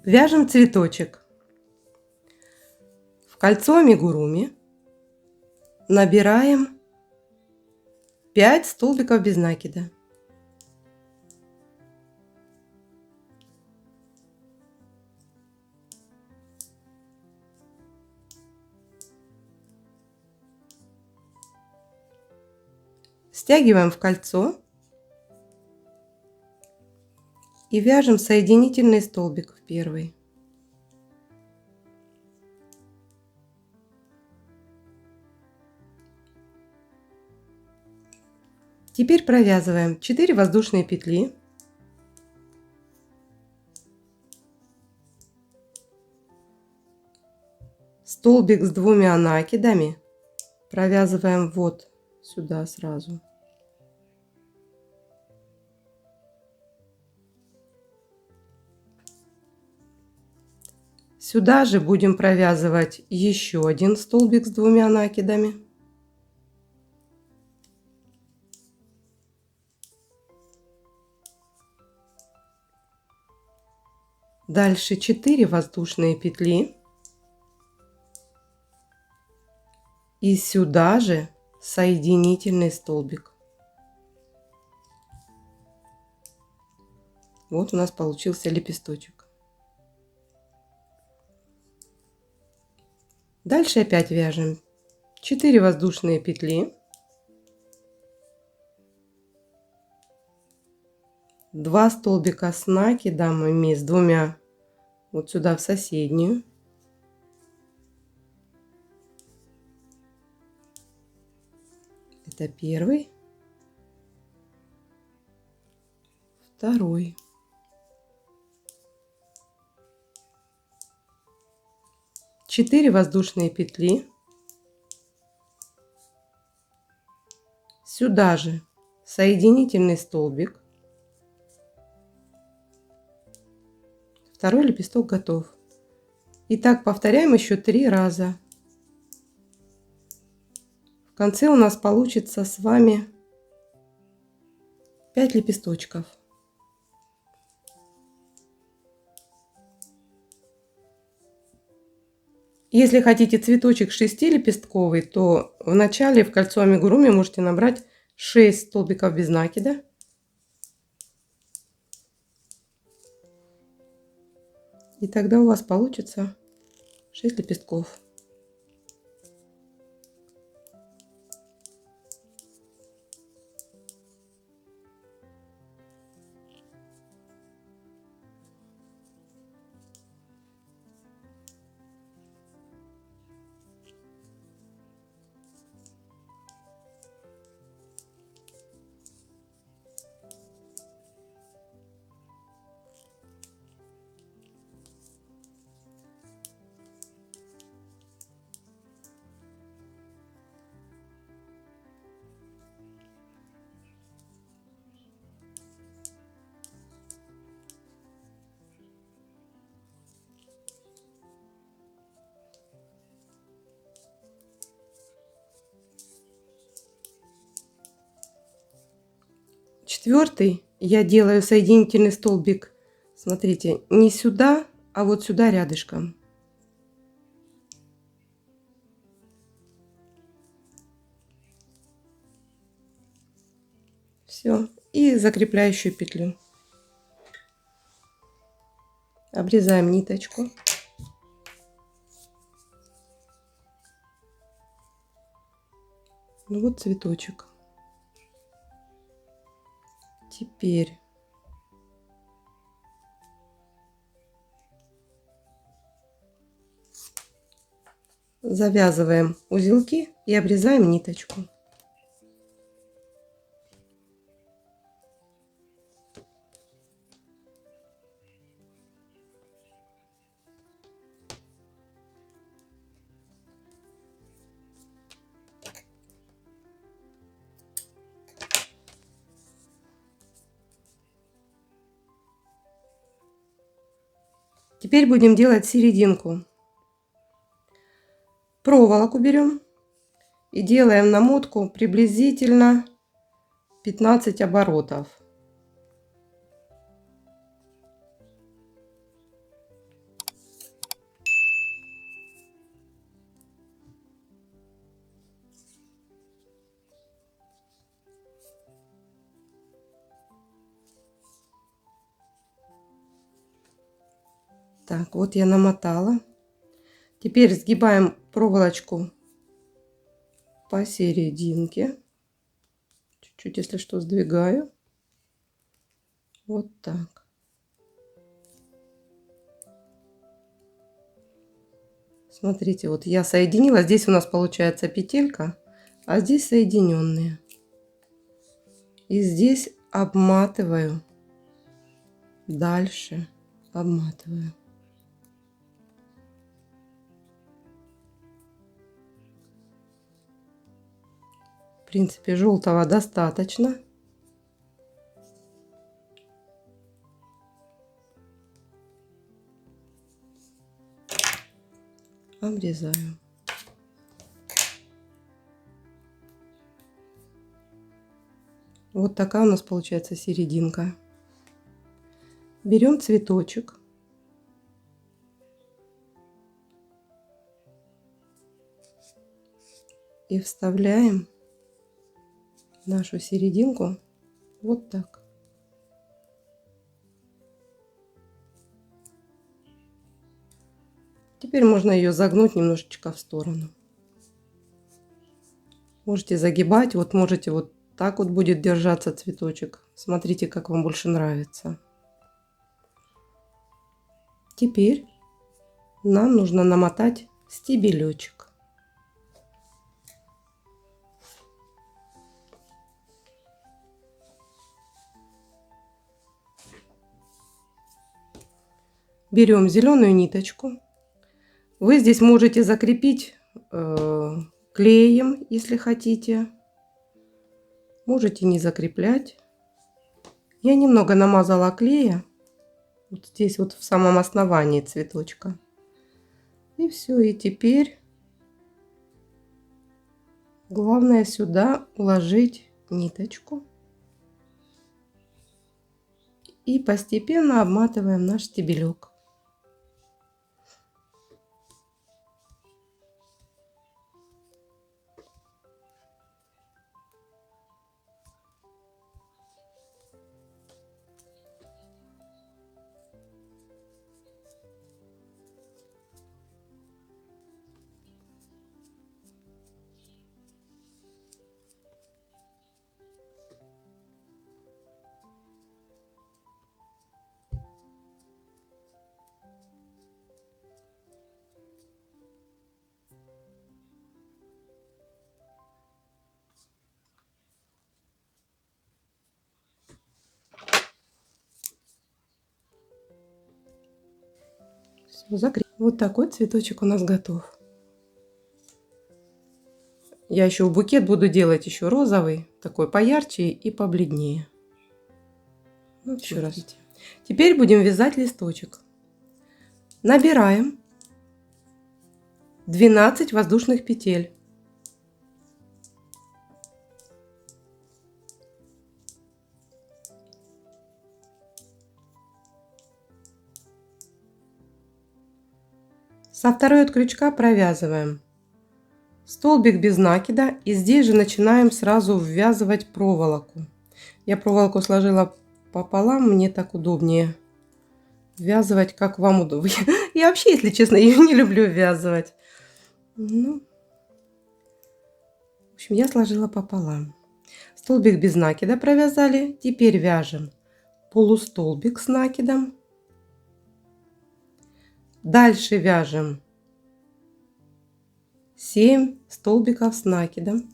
Вяжем цветочек. В кольцо амигуруми набираем 5 столбиков без накида. Стягиваем в кольцо и вяжем соединительный столбик в первый. Теперь провязываем 4 воздушные петли. Столбик с 2 накидами провязываем вот сюда сразу. Сюда же будем провязывать еще один столбик с 2 накидами. Дальше 4 воздушные петли. И сюда же соединительный столбик. Вот у нас получился лепесточек. Дальше опять вяжем 4 воздушные петли, 2 столбика с накидами с 2 вот сюда в соседнюю. Это первый, второй. Четыре воздушные петли. Сюда же соединительный столбик. Второй лепесток готов. И так повторяем еще 3 раза. В конце у нас получится с вами 5 лепесточков. Если хотите цветочек 6-лепестковый, то в начале в кольцо амигуруми можете набрать 6 столбиков без накида. И тогда у вас получится 6 лепестков. Четвертый я делаю соединительный столбик, смотрите, не сюда, а вот сюда рядышком. Все, и закрепляющую петлю. Обрезаем ниточку. Ну вот цветочек. Теперь завязываем узелки и обрезаем ниточку. Теперь будем делать серединку. Проволоку берем и делаем намотку приблизительно 15 оборотов. Так, вот я намотала. Теперь сгибаем проволочку посерединке. Чуть-чуть, если что, сдвигаю. Вот так. Смотрите, вот я соединила. Здесь у нас получается петелька, а здесь соединенные. И здесь обматываю. Дальше обматываю. В принципе, желтого достаточно. Обрезаю. Вот такая у нас получается серединка. Берем цветочек. И вставляем нашу серединку вот так. Теперь можно ее загнуть немножечко в сторону. Можете загибать, вот можете вот так вот будет держаться цветочек. Смотрите, как вам больше нравится. Теперь нам нужно намотать стебелечек. Берем зеленую ниточку. Вы здесь можете закрепить клеем, если хотите. Можете не закреплять. Я немного намазала клея. Вот здесь вот в самом основании цветочка. И все. И теперь главное сюда уложить ниточку. И постепенно обматываем наш стебелек. Вот такой цветочек у нас готов. Я еще в букет буду делать еще розовый, такой поярче и побледнее. Вот еще раз. Теперь будем вязать листочек. Набираем 12 воздушных петель. Со второй от крючка провязываем столбик без накида, и здесь же начинаем сразу ввязывать проволоку. Я проволоку сложила пополам, мне так удобнее ввязывать, как вам удобно. Я вообще, если честно, ее не люблю ввязывать. Ну, в общем, я сложила пополам. Столбик без накида провязали. Теперь вяжем полустолбик с накидом. Дальше вяжем 7 столбиков с накидом.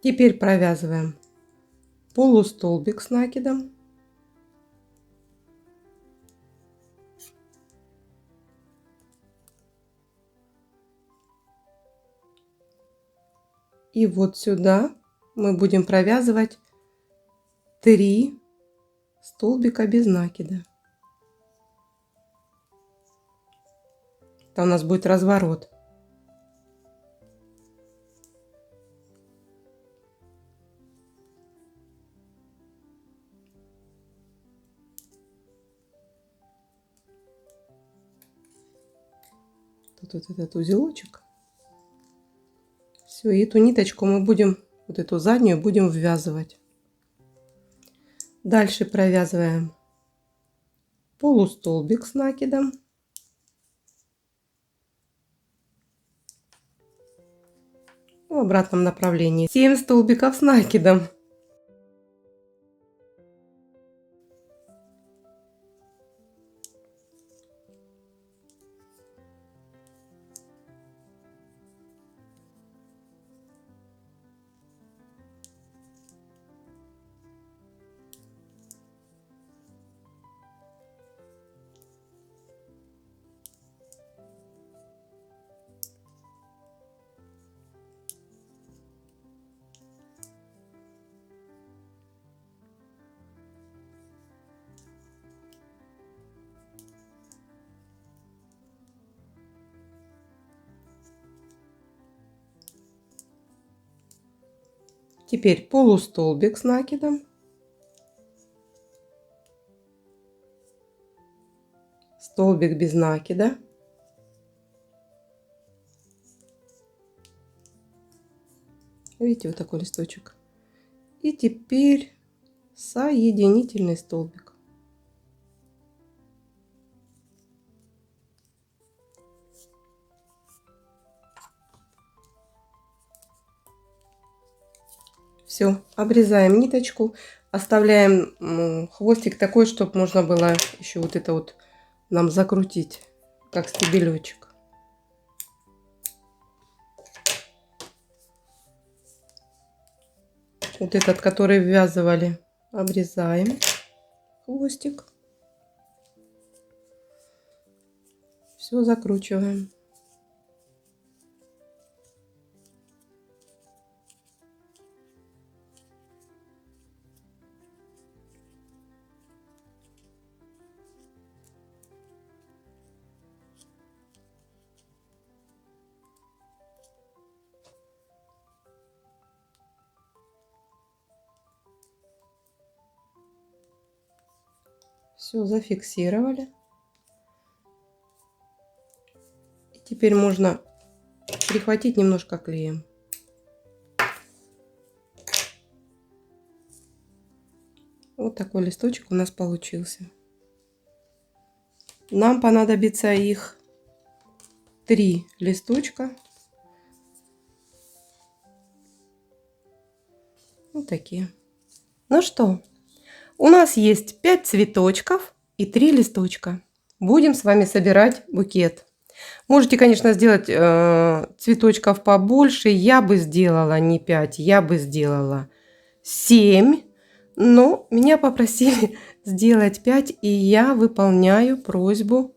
Теперь провязываем полустолбик с накидом. И вот сюда мы будем провязывать 3 столбика без накида. Это у нас будет разворот. Тут вот этот узелочек. Все, и эту ниточку мы будем, вот эту заднюю будем ввязывать. Дальше провязываем полустолбик с накидом. В обратном направлении 7 столбиков с накидом. Теперь полустолбик с накидом, столбик без накида, видите, вот такой листочек, и теперь соединительный столбик. Все, обрезаем ниточку, оставляем хвостик такой, чтобы можно было еще вот это вот нам закрутить, как стебелечек. Вот этот, который ввязывали, обрезаем хвостик. Все закручиваем. Все зафиксировали. И теперь можно прихватить немножко клеем. Вот такой листочек у нас получился. Нам понадобится их 3 листочка. Вот такие. Ну что, у нас есть 5 цветочков и 3 листочка. Будем с вами собирать букет. Можете, конечно, сделать цветочков побольше. Я бы сделала не 5, я бы сделала 7. Но меня попросили сделать 5, и я выполняю просьбу.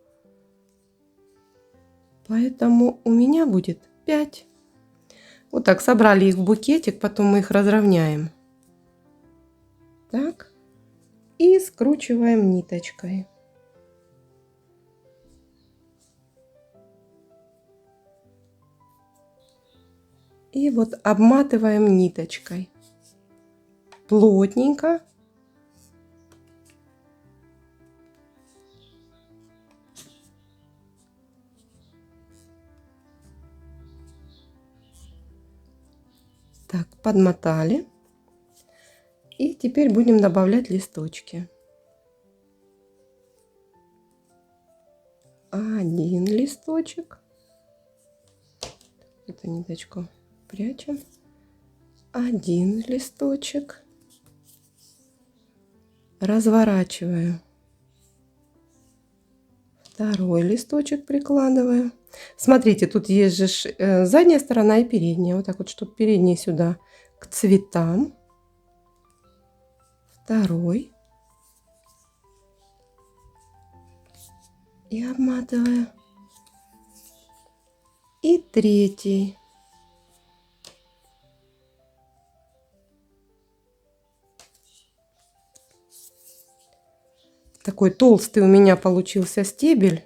Поэтому у меня будет 5. Вот так, собрали их в букетик, потом мы их разровняем. Так. И скручиваем ниточкой. И вот обматываем ниточкой. Плотненько. Так, подмотали. И теперь будем добавлять листочки. 1 листочек. Эту ниточку прячем. 1 листочек. Разворачиваю. 2 листочек прикладываю. Смотрите, тут есть же задняя сторона и передняя. Вот так вот, чтобы передний сюда к цветам. 2. И обматываю. И 3. Такой толстый у меня получился стебель.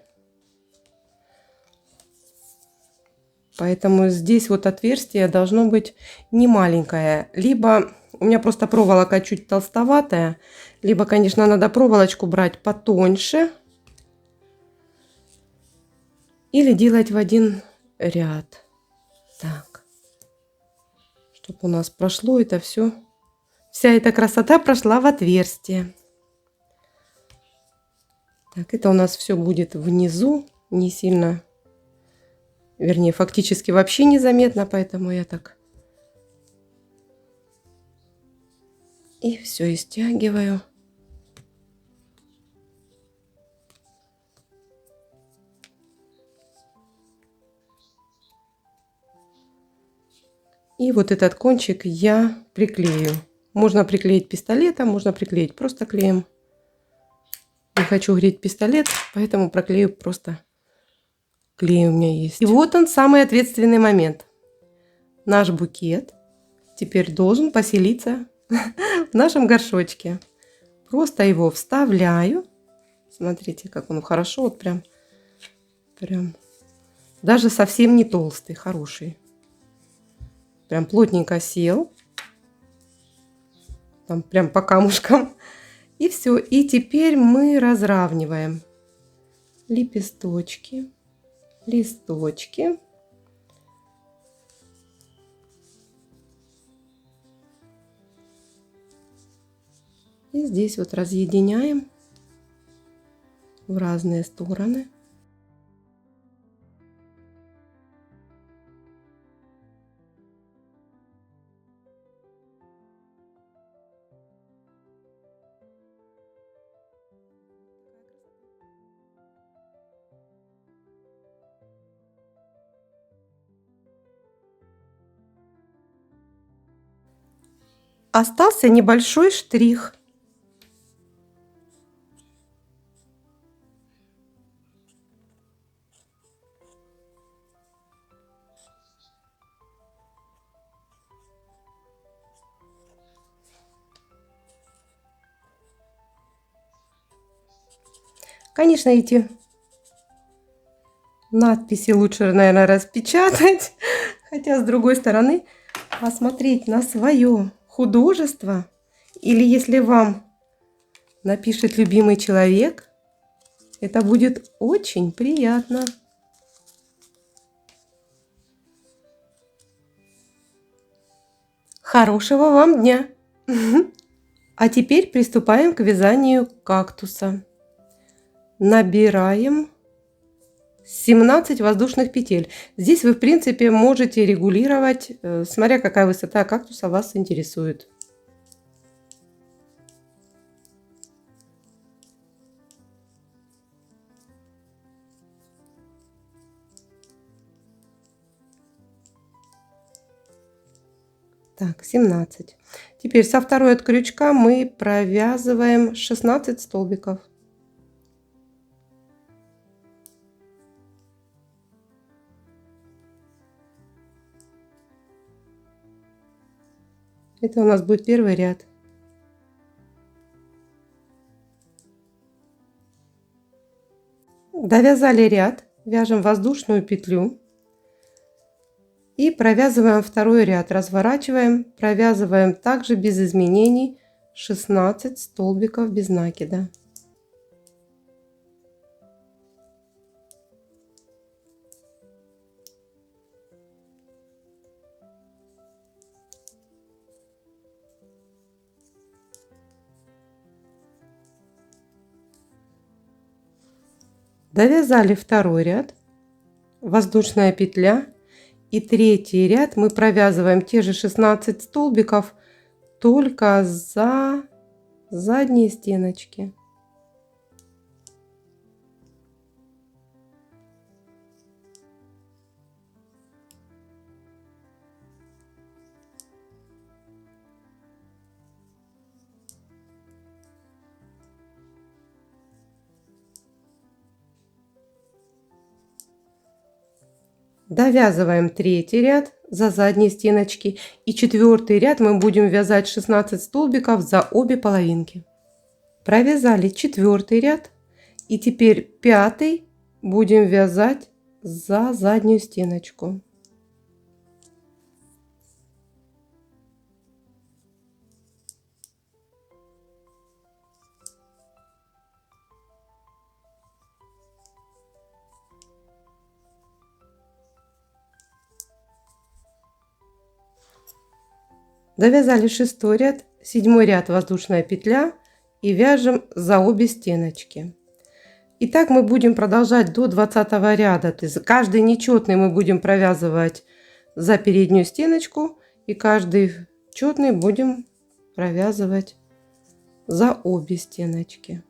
Поэтому здесь вот отверстие должно быть не маленькое. Либо у меня просто проволока чуть толстоватая, либо, конечно, надо проволочку брать потоньше. Или делать в один ряд. Так. Чтобы у нас прошло это все. Вся эта красота прошла в отверстие. Так, это у нас все будет внизу. Не сильно, вернее, фактически вообще незаметно. Поэтому я так. И все, и стягиваю. И вот этот кончик я приклею. Можно приклеить пистолетом, можно приклеить просто клеем. Не хочу греть пистолет, поэтому проклею просто клей у меня есть. И вот он, самый ответственный момент. Наш букет теперь должен поселиться в нашем горшочке. Просто его вставляю. Смотрите, как он хорошо, вот прям даже совсем не толстый, хороший. Прям плотненько сел. Там прям по камушкам. И все. И теперь мы разравниваем лепесточки, листочки. И здесь вот разъединяем в разные стороны. Остался небольшой штрих. Конечно, эти надписи лучше, наверное, распечатать. Хотя, с другой стороны, посмотреть на свое художество. Или если вам напишет любимый человек, это будет очень приятно. Хорошего вам дня! А теперь приступаем к вязанию кактуса. Набираем 17 воздушных петель. Здесь вы, в принципе, можете регулировать, смотря какая высота кактуса вас интересует. Так, 17. Теперь со второй от крючка мы провязываем 16 столбиков. Это у нас будет первый ряд. Довязали ряд, вяжем воздушную петлю и провязываем второй ряд, разворачиваем, провязываем также без изменений 16 столбиков без накида. Довязали второй ряд, воздушная петля, и третий ряд мы провязываем те же 16 столбиков, только за задние стеночки. Довязываем третий ряд за задние стеночки, и четвертый ряд мы будем вязать 16 столбиков за обе половинки. Провязали 4 ряд. И теперь 5 будем вязать за заднюю стеночку. Довязали 6 ряд, 7 ряд воздушная петля и вяжем за обе стеночки. И так мы будем продолжать до 20 ряда. То есть каждый нечетный мы будем провязывать за переднюю стеночку, и каждый четный будем провязывать за обе стеночки.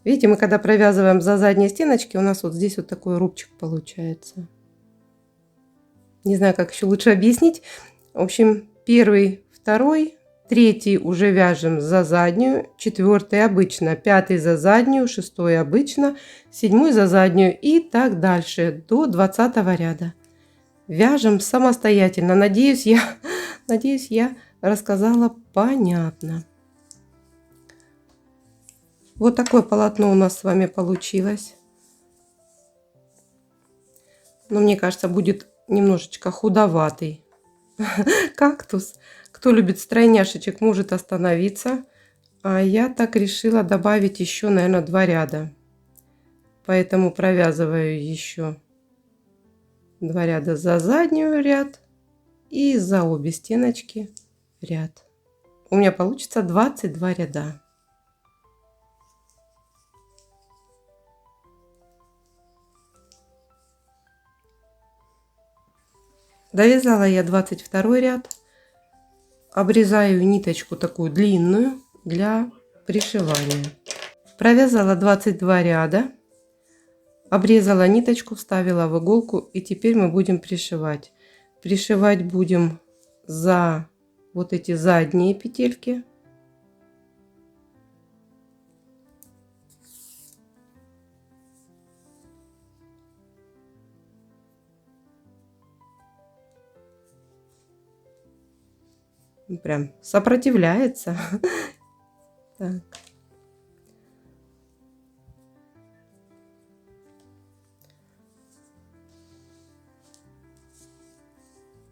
Видите, мы когда провязываем за задние стеночки, у нас вот здесь вот такой рубчик получается. Не знаю, как еще лучше объяснить. В общем, 1, 2, 3 уже вяжем за заднюю, 4 обычно, 5 за заднюю, 6 обычно, 7 за заднюю и так дальше до 20 ряда. Вяжем самостоятельно. Надеюсь, я рассказала понятно. Вот такое полотно у нас с вами получилось. Но мне кажется, будет немножечко худоватый кактус. Кто любит стройняшечек, может остановиться. А я так решила добавить еще, наверное, 2 ряда. Поэтому провязываю еще 2 ряда за заднюю ряд и за обе стеночки ряд. У меня получится 22 ряда. Довязала я 22 ряд. Обрезаю ниточку такую длинную для пришивания. Провязала 22 ряда. Обрезала ниточку, вставила в иголку, и теперь мы будем пришивать. Пришивать будем за вот эти задние петельки. Прям сопротивляется. Так.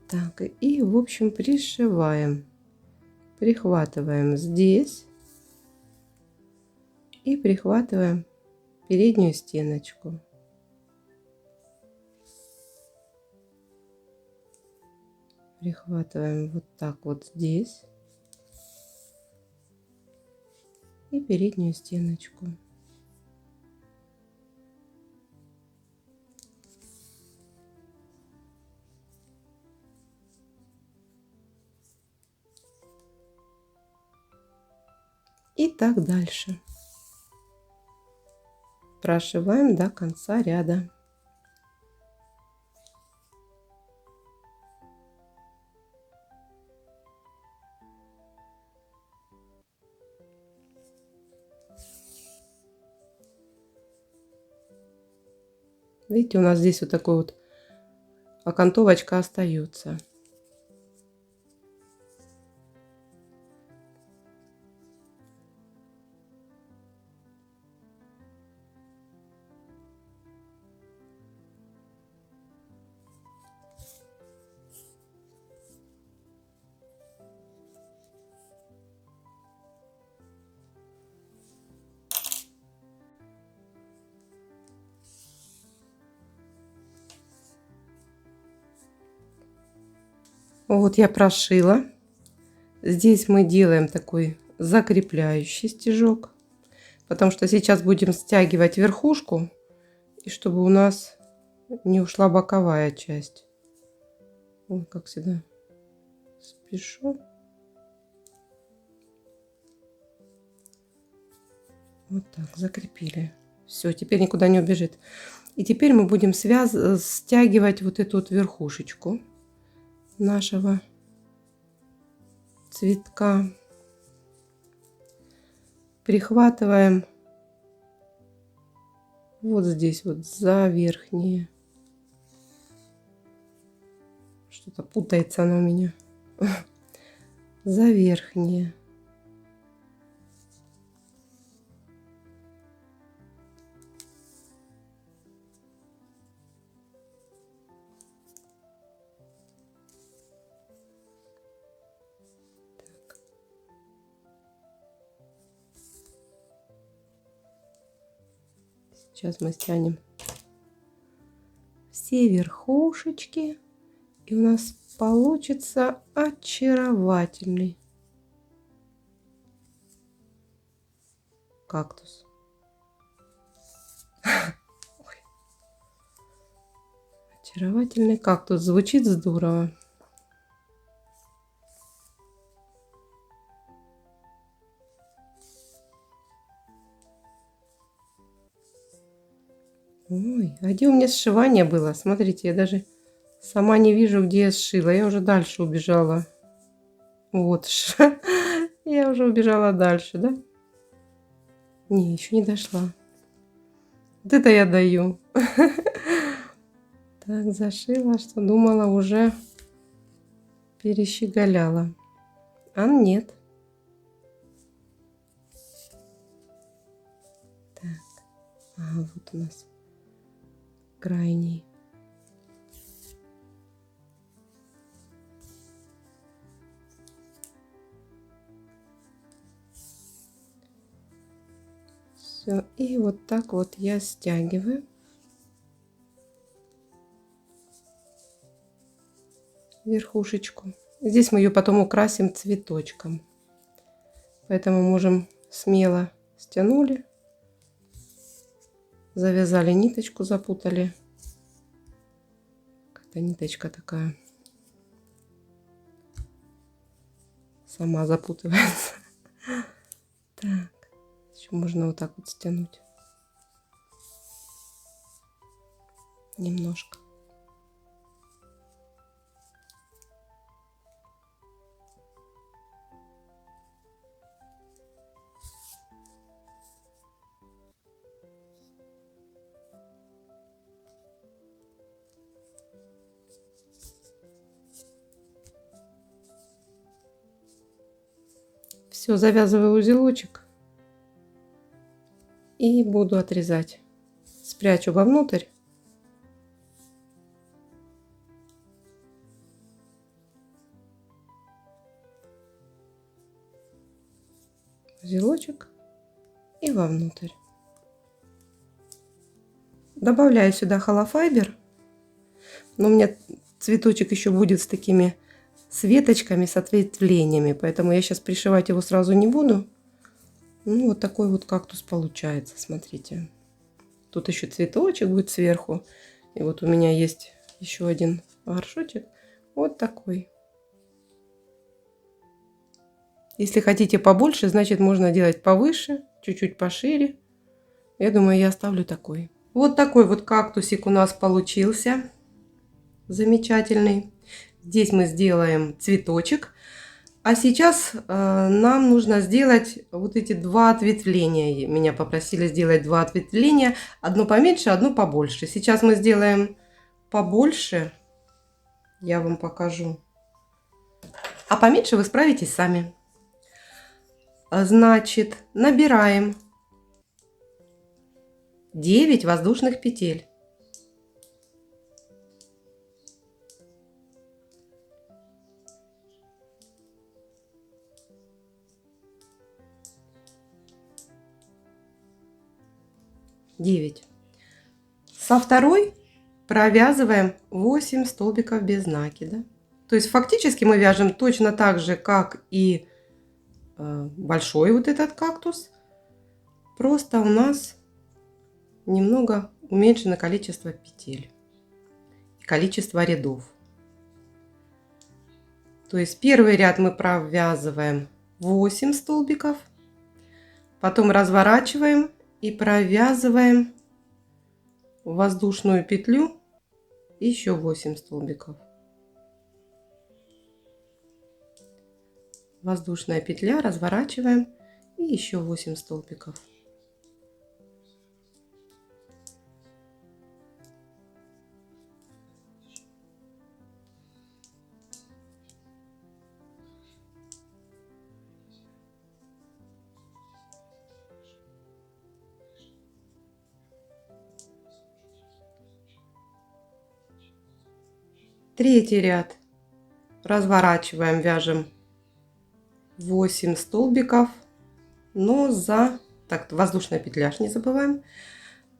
Так, и в общем пришиваем. Прихватываем здесь и прихватываем переднюю стеночку. Прихватываем вот так вот здесь и переднюю стеночку. И так дальше. Прошиваем до конца ряда. Видите, у нас здесь вот такой вот окантовочка остается. Вот я прошила. Здесь мы делаем такой закрепляющий стежок, потому что сейчас будем стягивать верхушку, и чтобы у нас не ушла боковая часть. Вот как всегда спешу. Вот так закрепили. Все, теперь никуда не убежит. И теперь мы будем стягивать вот эту вот верхушечку нашего цветка. Прихватываем вот здесь вот за верхние. Что-то путается оно у меня. За верхние. Сейчас мы стянем все верхушечки, и у нас получится очаровательный кактус. Очаровательный кактус. Звучит здорово. Ой, а где у меня сшивание было? Смотрите, я даже сама не вижу, где я сшила. Я уже дальше убежала. Вот. Я уже убежала дальше, да? Не, еще не дошла. Вот это я даю. Так, зашила, что думала, уже перещеголяла. А нет. Так, ага, вот у нас крайний. Все, и вот так вот я стягиваю верхушечку. Здесь мы ее потом украсим цветочком. Поэтому можем смело стянули, завязали ниточку, запутали. Какая-то ниточка такая сама запутывается. Так, еще можно вот так вот стянуть немножко. Все, завязываю узелочек и буду отрезать. Спрячу вовнутрь. Узелочек и вовнутрь. Добавляю сюда холофайбер. Но у меня цветочек еще будет с такими с веточками, с ответвлениями. Поэтому я сейчас пришивать его сразу не буду. Ну, вот такой вот кактус получается, смотрите. Тут еще цветочек будет сверху. И вот у меня есть еще один горшочек. Вот такой. Если хотите побольше, значит можно делать повыше, чуть-чуть пошире. Я думаю, я оставлю такой. Вот такой вот кактусик у нас получился. Замечательный. Здесь мы сделаем цветочек. А сейчас нам нужно сделать вот эти два ответвления. Меня попросили сделать два ответвления. Одно поменьше, одно побольше. Сейчас мы сделаем побольше. Я вам покажу. А поменьше вы справитесь сами. Значит, набираем 9 воздушных петель. Со второй провязываем 8 столбиков без накида. То есть фактически мы вяжем точно так же, как и большой вот этот кактус. Просто у нас немного уменьшено количество петель и количество рядов. То есть первый ряд мы провязываем 8 столбиков, потом разворачиваем и провязываем в воздушную петлю еще 8 столбиков. Воздушная петля, разворачиваем и еще 8 столбиков. Третий ряд разворачиваем, вяжем 8 столбиков, но за так, воздушная петля, не забываем,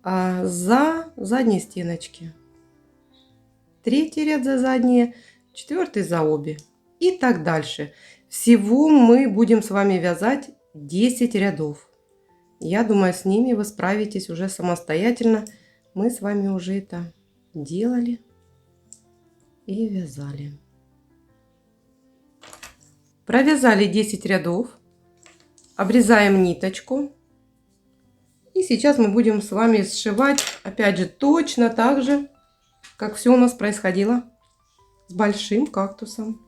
за задние стеночки. Третий ряд за задние, четвертый за обе. И так дальше. Всего мы будем с вами вязать 10 рядов. Я думаю, с ними вы справитесь уже самостоятельно. Мы с вами уже это делали и вязали. Провязали 10 рядов. Обрезаем ниточку. И сейчас мы будем с вами сшивать, опять же, точно так же, как все у нас происходило с большим кактусом.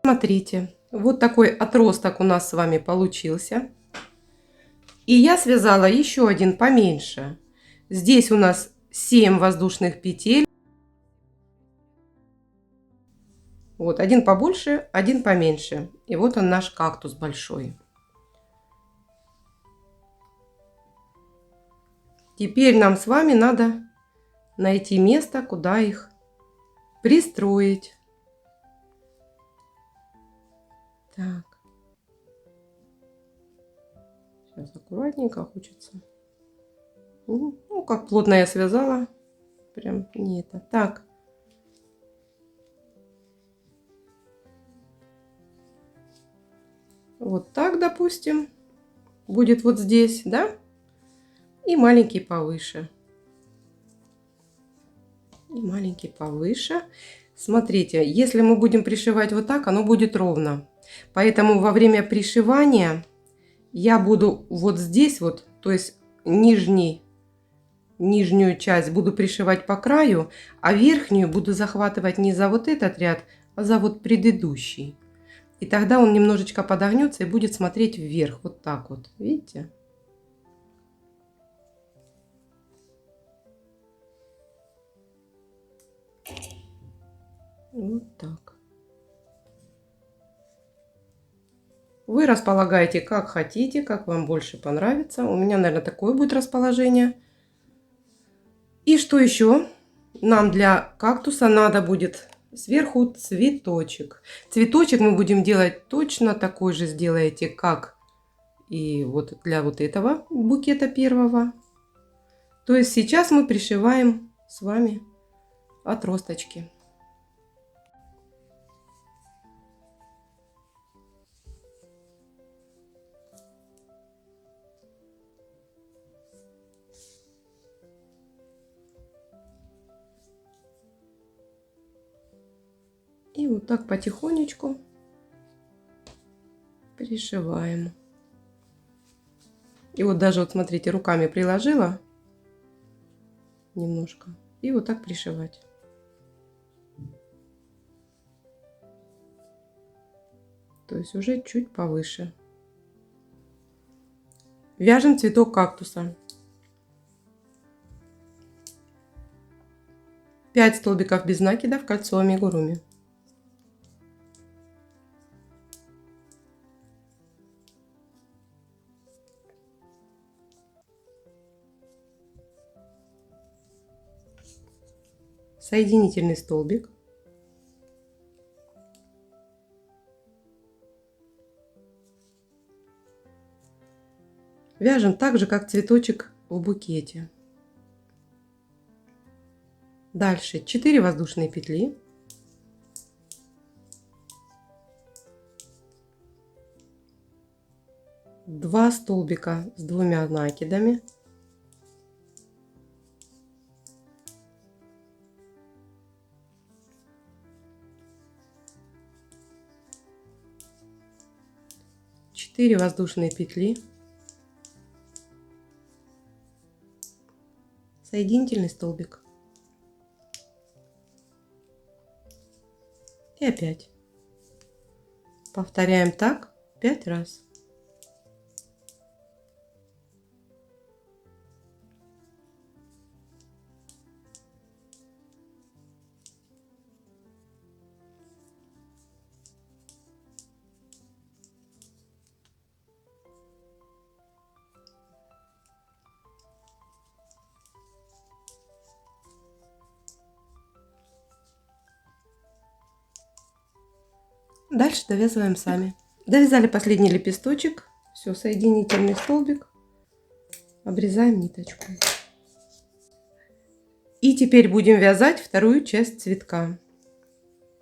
Смотрите, вот такой отросток у нас с вами получился. И я связала еще один поменьше. Здесь у нас 7 воздушных петель. Вот, один побольше, один поменьше. И вот он, наш кактус большой. Теперь нам с вами надо найти место, куда их пристроить. Так. Сейчас аккуратненько хочется. Ну, как плотно я связала. Прям не это. Так. Вот так, допустим. Будет вот здесь, да? И маленький повыше. И маленький повыше. Смотрите, если мы будем пришивать вот так, оно будет ровно. Поэтому во время пришивания я буду вот здесь вот, то есть нижнюю часть буду пришивать по краю, а верхнюю буду захватывать не за вот этот ряд, а за вот предыдущий. И тогда он немножечко подогнется и будет смотреть вверх, вот так вот, видите? Вот так. Вы располагаете как хотите, как вам больше понравится. У меня, наверное, такое будет расположение. И что еще? Нам для кактуса надо будет сверху цветочек. Цветочек мы будем делать точно такой же, сделаете, как и вот для вот этого букета первого. То есть сейчас мы пришиваем с вами отросточки. И вот так потихонечку пришиваем. И вот даже вот смотрите, руками приложила немножко. И вот так пришивать. То есть уже чуть повыше. Вяжем цветок кактуса. 5 столбиков без накида в кольцо амигуруми. Соединительный столбик. Вяжем так же, как цветочек в букете. Дальше 4 воздушные петли. 2 столбика с 2 накидами. Четыре воздушные петли. Соединительный столбик. И опять. Повторяем так 5 раз. Дальше довязываем сами. Довязали последний лепесточек. Все, соединительный столбик. Обрезаем ниточку. И теперь будем вязать вторую часть цветка.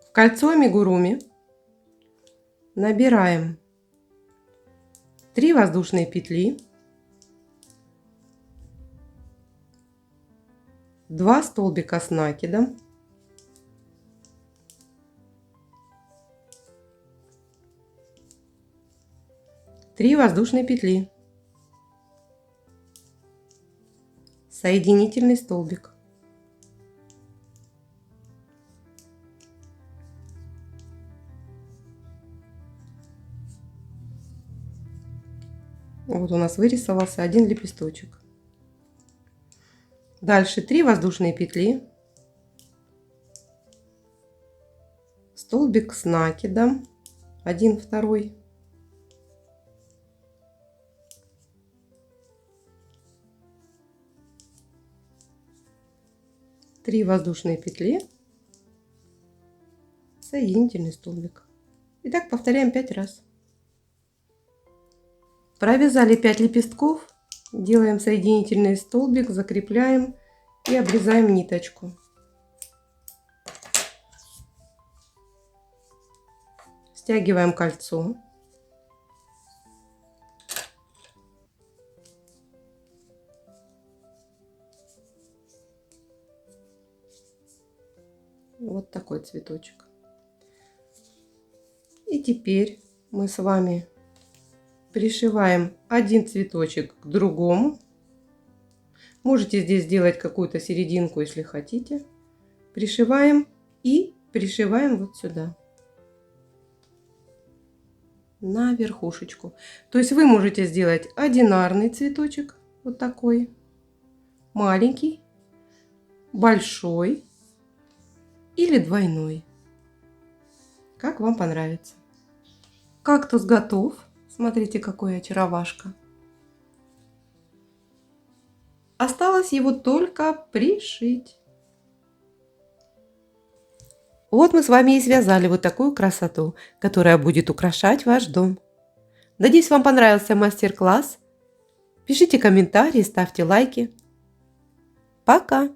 В кольцо амигуруми набираем 3 воздушные петли, 2 столбика с накидом, 3 воздушные петли, соединительный столбик, вот у нас вырисовался один лепесточек. Дальше 3 воздушные петли, столбик с накидом, 1, 2, 3 воздушные петли, соединительный столбик. И так повторяем 5 раз. Провязали 5 лепестков, делаем соединительный столбик, закрепляем и обрезаем ниточку. Стягиваем кольцо. Вот такой цветочек. И теперь мы с вами пришиваем один цветочек к другому. Можете здесь сделать какую-то серединку, если хотите. Пришиваем и пришиваем вот сюда, на верхушечку. То есть вы можете сделать одинарный цветочек, вот такой, маленький, большой или двойной, как вам понравится. Кактус готов. Смотрите, какой очаровашка. Осталось его только пришить. Вот мы с вами и связали вот такую красоту, которая будет украшать ваш дом. Надеюсь, вам понравился мастер-класс. Пишите комментарии, ставьте лайки. Пока!